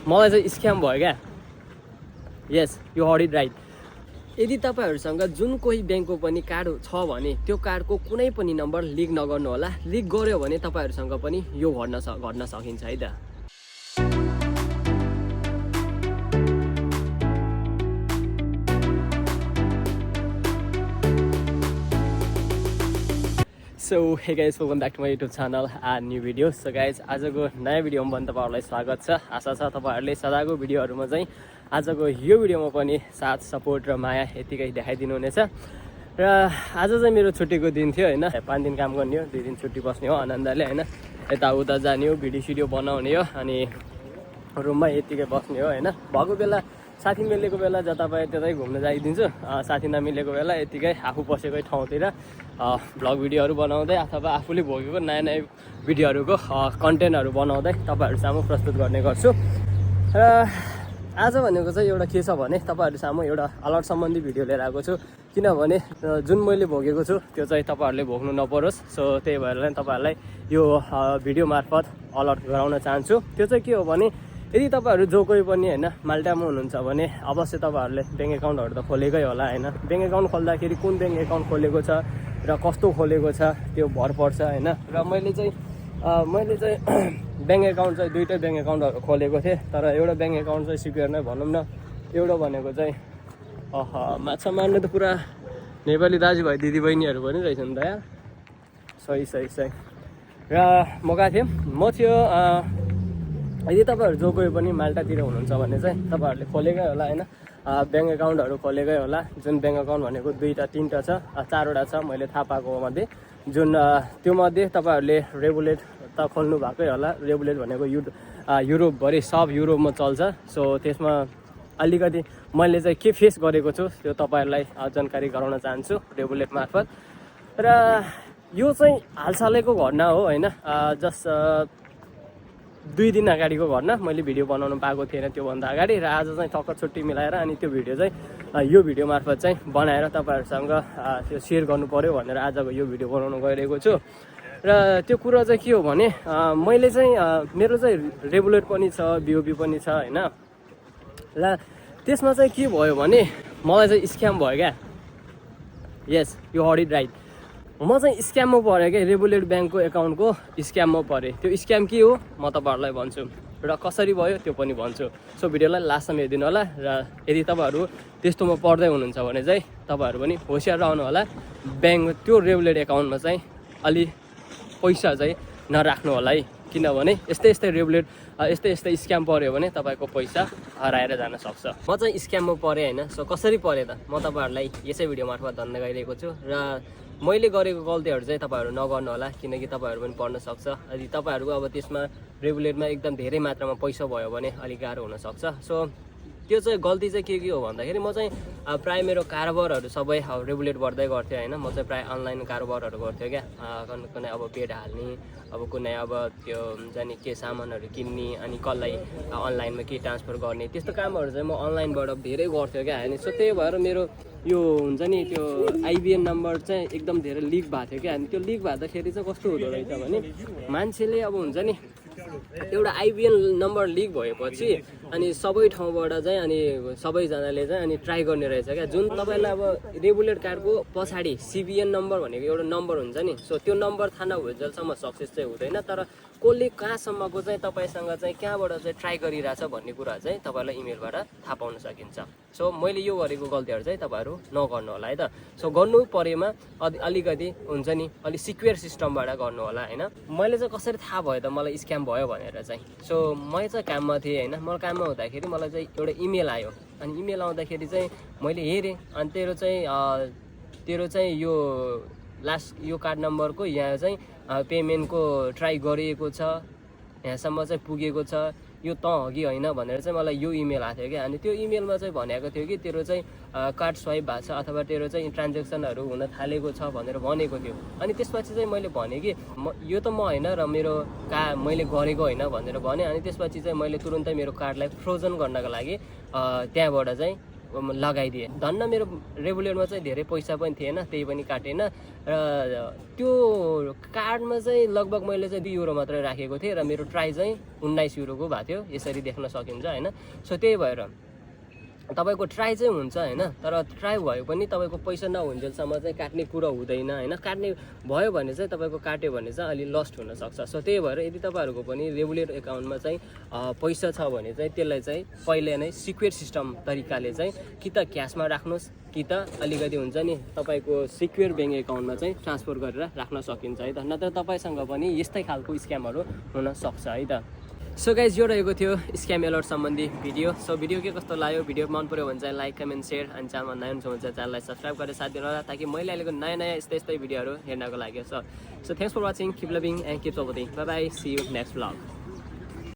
मलाई चाहिँ स्क्याम भयो क्या। यस, यु हर्ड इट राइट। यदि तपाईहरुसँग जुन कोही ब्याङ्कको पनि कार्ड छ भने त्यो कार्डको कुनै पनि नम्बर लिक नगर्नु होला। लिक गर्यो भने तपाईहरुसँग पनि यो घट्न सकिन्छ है त। So hey guys, welcome back to my YouTube channel and new video. So guys, आजको नयाँ भिडियोमा पनि तपाईँहरूलाई स्वागत छ। आशा छ तपाईँहरूले सदाको भिडियोहरूमा चाहिँ आजको यो भिडियोमा पनि साथ सपोर्ट र माया यतिकै देखाइदिनु हुनेछ। र आज चाहिँ मेरो छुट्टीको दिन थियो होइन। 5 दिन काम गर्ने हो, 2 दिन छुट्टी बस्ने हो आनन्दले होइन। यताउता जाने हो, भिडियो सिडियो बनाउने हो, अनि रुममा यतिकै बस्ने हो होइन। भएको बेला साथी मिलेको बेला जता पाए त्यतै घुम्न जाइदिन्छु। साथी नमिलेको बेला यतिकै आफू बसेकै ठाउँतिर भ्लग भिडियोहरू बनाउँदै अथवा आफूले भोगेको नयाँ नयाँ भिडियोहरूको कन्टेन्टहरू बनाउँदै तपाईँहरू सामु प्रस्तुत गर्ने गर्छु। र आज भनेको चाहिँ एउटा के छ भने तपाईँहरू सामु एउटा अलर्ट सम्बन्धी भिडियो लिएर आएको छु। किनभने जुन मैले भोगेको छु त्यो चाहिँ तपाईँहरूले भोग्नु नपरोस्। सो त्यही भएर तपाईँहरूलाई यो भिडियो मार्फत अलर्ट गराउन चाहन्छु। त्यो चाहिँ के हो भने, यदि तपाईँहरू जो कोही पनि होइन माल्टामा हुनुहुन्छ भने अवश्य तपाईँहरूले ब्याङ्क एकाउन्टहरू त खोलेकै होला होइन। ब्याङ्क एकाउन्ट खोल्दाखेरि कुन ब्याङ्क एकाउन्ट खोलेको छ र कस्तो खोलेको छ त्यो भर पर्छ होइन। र मैले चाहिँ ब्याङ्क एकाउन्ट चाहिँ 2टा ब्याङ्क एकाउन्टहरू खोलेको थिएँ। तर एउटा ब्याङ्क एकाउन्ट चाहिँ सिक्योर नै भनौँ न। एउटा भनेको चाहिँ माछा मार्ने त पुरा नेपाली दाजुभाइ दिदीबहिनीहरू पनि रहेछ नि त यार। सही र म गएको थिएँ। म थियो यदि तपाईँहरू जो कोही पनि माल्टातिर हुनुहुन्छ भने चाहिँ तपाईँहरूले खोलेकै होला होइन। ब्याङ्क एकाउन्टहरू खोलेकै होला। जुन ब्याङ्क एकाउन्ट भनेको 2टा 3टा छ, 4वटा छ मैले थाहा पाएको मध्ये। जुन त्यो मध्ये तपाईँहरूले रेगुलेट त खोल्नु भएकै होला। रेगुलेट भनेको युरोपभरि सब युरोपमा चल्छ। सो त्यसमा अलिकति मैले चाहिँ के फेस गरेको छु त्यो तपाईँहरूलाई जानकारी गराउन चाहन्छु रेगुलेट मार्फत। र यो चाहिँ हालसालैको घटना हो होइन। जस्ट 2 दिन अगाडिको घटना। मैले भिडियो बनाउनु पाएको थिएन त्योभन्दा अगाडि। र आज चाहिँ ठक्क छुट्टी मिलाएर अनि त्यो भिडियो चाहिँ यो भिडियो मार्फत चाहिँ बनाएर तपाईँहरूसँग त्यो सेयर गर्नु पर्यो भनेर आजको यो भिडियो बनाउनु गइरहेको छु। र त्यो कुरा चाहिँ के हो भने, मैले चाहिँ मेरो चाहिँ रेगुलेट पनि छ, बिओबी पनि छ होइन। र त्यसमा चाहिँ के भयो भने मलाई चाहिँ स्क्याम भयो क्या। यस, यु हर्ड इट राइट। म चाहिँ स्क्याममा परेँ क्या। रेगुलेट ब्याङ्कको एकाउन्टको स्क्याममा परेँ। त्यो स्क्याम के हो म तपाईँहरूलाई भन्छु र कसरी भयो त्यो पनि भन्छु। सो भिडियोलाई लास्टसम्म हेरिदिनु होला। र यदि तपाईँहरू त्यस्तोमा पर्दै हुनुहुन्छ भने चाहिँ तपाईँहरू पनि होसियार रहनु होला। ब्याङ्क त्यो रेगुलेट एकाउन्टमा चाहिँ अलि पैसा चाहिँ नराख्नु होला है। किनभने यस्तै रेगुलेट यस्तै स्क्याम पऱ्यो भने तपाईँको पैसा हराएर जान सक्छ। म चाहिँ स्क्याममा परेँ होइन। सो कसरी परेँ त म तपाईँहरूलाई यसै भिडियो मार्फत भन्न गइरहेको छु। र मैले गरेको गल्तीहरू चाहिँ तपाईँहरू नगर्नु होला, किनकि तपाईँहरू पनि पढ्न सक्छ। यदि तपाईँहरूको अब त्यसमा रेगुलेटमा एकदम धेरै मात्रामा पैसा भयो भने अलिक गाह्रो हुनसक्छ। सो त्यो चाहिँ गल्ती चाहिँ के हो भन्दाखेरि, म चाहिँ प्रायः मेरो कारोबारहरू सबै रेगुलेट गर्दै गर्थेँ होइन। म चाहिँ प्रायः अनलाइन कारोबारहरू गर्थेँ क्या। कुनै अब पेड हाल्ने, अब कुनै अब त्यो हुन्छ नि के सामानहरू किन्ने, अनि कसलाई अनलाइनमा के ट्रान्सफर गर्ने, त्यस्तो कामहरू चाहिँ म अनलाइनबाट धेरै गर्थेँ क्या होइन। सो त्यही भएर मेरो यो हुन्छ नि त्यो आइबिएन नम्बर चाहिँ एकदम धेरै लिक भएको थियो क्या। अनि त्यो लिक भन्दाखेरि चाहिँ कस्तो हुँदो रहेछ भने, मान्छेले अब हुन्छ नि एउटा आइबिएन नम्बर लिक भएपछि अनि सबै ठाउँबाट चाहिँ अनि सबैजनाले चाहिँ अनि ट्राई गर्ने रहेछ क्या। जुन तपाईँलाई अब रेगुलेट कार्डको पछाडि सिबिएन नम्बर भनेको एउटा नम्बर हुन्छ नि। सो त्यो नम्बर थाहा नभएसम्म सक्सेस चाहिँ हुँदैन। तर कसले कहाँसम्मको चाहिँ तपाईँसँग चाहिँ कहाँबाट चाहिँ ट्राई गरिरहेछ भन्ने कुरा चाहिँ तपाईँलाई इमेलबाट थाहा पाउन सकिन्छ। सो मैले यो गरेको गल्तीहरू चाहिँ तपाईँहरू नगर्नु होला है त। सो गर्नु परेमा अलिकति हुन्छ नि अलिक सिक्योर सिस्टमबाट गर्नु होला होइन। मैले चाहिँ कसरी थाहा भयो त मलाई स्क्याम भयो भनेर चाहिँ, सो मैले चाहिँ काममा थिएँ होइन। म काममा हुँदाखेरि मलाई चाहिँ एउटा इमेल आयो। अनि इमेल आउँदाखेरि चाहिँ मैले हेरेँ, अनि तेरो चाहिँ यो लास्ट यो कार्ड नम्बरको यहाँ चाहिँ पेमेन्टको ट्राई गरिएको छ, यहाँसम्म चाहिँ पुगेको छ, यो त हो कि होइन भनेर चाहिँ मलाई यो इमेल आएको थियो क्या। अनि त्यो इमेलमा चाहिँ भनेको थियो कि तेरो चाहिँ कार्ड स्वाइप भएको छ अथवा तेरो चाहिँ ट्रान्जेक्सनहरू हुन थालेको छ भनेर भनेको थियो। अनि त्यसपछि चाहिँ मैले भने कि यो त म होइन र मैले गरेको होइन भनेर भने। अनि त्यसपछि चाहिँ मैले तुरुन्तै मेरो कार्डलाई फ्रोजन गर्नको लागि त्यहाँबाट चाहिँ लगाइदिएँ। धन्न मेरो रेगुलरमा चाहिँ धेरै पैसा पनि थिएन, त्यही पनि काटेन र त्यो कार्डमा चाहिँ लगभग मैले चाहिँ 2 युरो मात्रै राखेको थिएँ र मेरो ट्राई चाहिँ 19 युरोको भएको थियो। यसरी देख्न सकिन्छ होइन। सो त्यही भएर तपाईँको ट्राई चाहिँ हुन्छ होइन, तर ट्राई भयो पनि तपाईँको पैसा नहुन्जेलसम्म चाहिँ काट्ने कुरो हुँदैन होइन। काट्ने भयो भने चाहिँ तपाईँको काट्यो भने चाहिँ अलि लस्ट हुनसक्छ। सो त्यही भएर यदि तपाईँहरूको पनि रेगुलर एकाउन्टमा चाहिँ पैसा छ भने चाहिँ त्यसलाई चाहिँ पहिले नै सिक्योर सिस्टम तरिकाले चाहिँ कि त क्यासमा राख्नुहोस् कि त अलिकति हुन्छ नि तपाईँको सिक्योर ब्याङ्क एकाउन्टमा चाहिँ ट्रान्सफर गरेर राख्न सकिन्छ है त। नत्र तपाईँसँग पनि यस्तै खालको स्क्यामहरू हुनसक्छ है त। सो गाइज यो रहेको थियो स्क्याम एलर्ट सम्बन्धी भिडियो। सो भिडियो के कस्तो लाग्यो, भिडियो मन पऱ्यो भने चाहिँ लाइक कमेन्ट सेयर अनि च्यानलमा नयाँ हुनुहुन्छ भने चाहिँ च्यानललाई सब्सक्राइब गरेर साथ दिनु होला ताकि मैले अहिलेको नयाँ यस्तै भिडियोहरू हेर्नको लागि। So thanks for watching, keep loving and keep supporting, bye bye, see you next vlog.